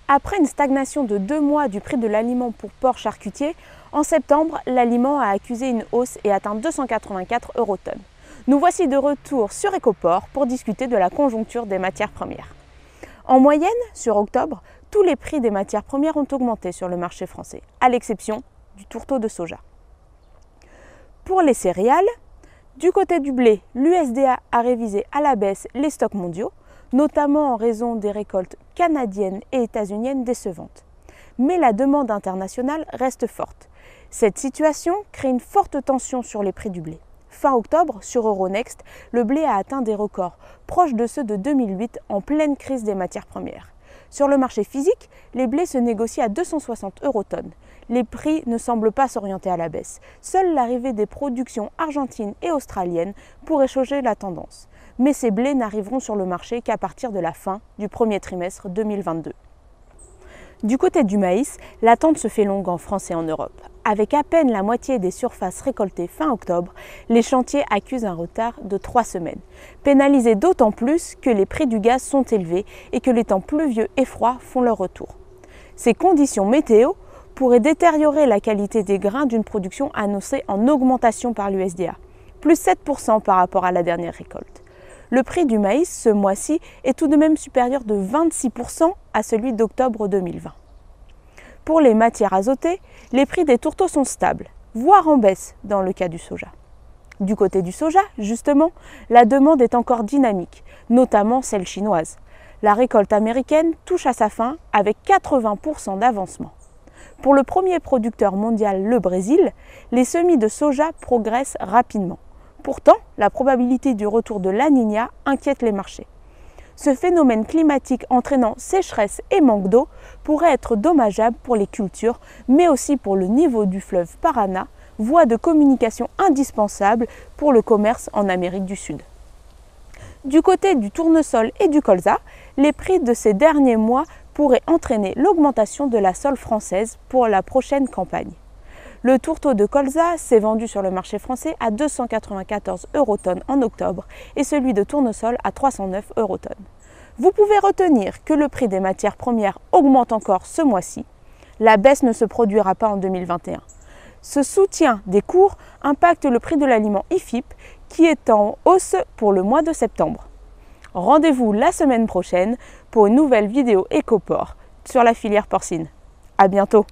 Après une stagnation de 2 mois du prix de l'aliment pour porc charcutier, en septembre, l'aliment a accusé une hausse et atteint 284 € tonne. Nous voici de retour sur Ecoport pour discuter de la conjoncture des matières premières. En moyenne, sur octobre, tous les prix des matières premières ont augmenté sur le marché français, à l'exception du tourteau de soja. Pour les céréales, du côté du blé, l'USDA a révisé à la baisse les stocks mondiaux, notamment en raison des récoltes canadiennes et états-uniennes décevantes. Mais la demande internationale reste forte. Cette situation crée une forte tension sur les prix du blé. Fin octobre, sur Euronext, le blé a atteint des records proches de ceux de 2008 en pleine crise des matières premières. Sur le marché physique, les blés se négocient à 260 € tonne. Les prix ne semblent pas s'orienter à la baisse. Seule l'arrivée des productions argentines et australiennes pourrait changer la tendance. Mais ces blés n'arriveront sur le marché qu'à partir de la fin du premier trimestre 2022. Du côté du maïs, l'attente se fait longue en France et en Europe. Avec à peine la moitié des surfaces récoltées fin octobre, les chantiers accusent un retard de 3 semaines, pénalisés d'autant plus que les prix du gaz sont élevés et que les temps pluvieux et froids font leur retour. Ces conditions météo pourraient détériorer la qualité des grains d'une production annoncée en augmentation par l'USDA, plus 7% par rapport à la dernière récolte. Le prix du maïs ce mois-ci est tout de même supérieur de 26% à celui d'octobre 2020. Pour les matières azotées, les prix des tourteaux sont stables, voire en baisse dans le cas du soja. Du côté du soja, justement, la demande est encore dynamique, notamment celle chinoise. La récolte américaine touche à sa fin avec 80% d'avancement. Pour le premier producteur mondial, le Brésil, les semis de soja progressent rapidement. Pourtant, la probabilité du retour de La Niña inquiète les marchés. Ce phénomène climatique entraînant sécheresse et manque d'eau pourrait être dommageable pour les cultures, mais aussi pour le niveau du fleuve Paraná, voie de communication indispensable pour le commerce en Amérique du Sud. Du côté du tournesol et du colza, les prix de ces derniers mois pourraient entraîner l'augmentation de la sole française pour la prochaine campagne. Le tourteau de colza s'est vendu sur le marché français à 294 € tonne en octobre et celui de tournesol à 309 € tonne. Vous pouvez retenir que le prix des matières premières augmente encore ce mois-ci. La baisse ne se produira pas en 2021. Ce soutien des cours impacte le prix de l'aliment IFIP qui est en hausse pour le mois de septembre. Rendez-vous la semaine prochaine pour une nouvelle vidéo Ecoport sur la filière porcine. À bientôt!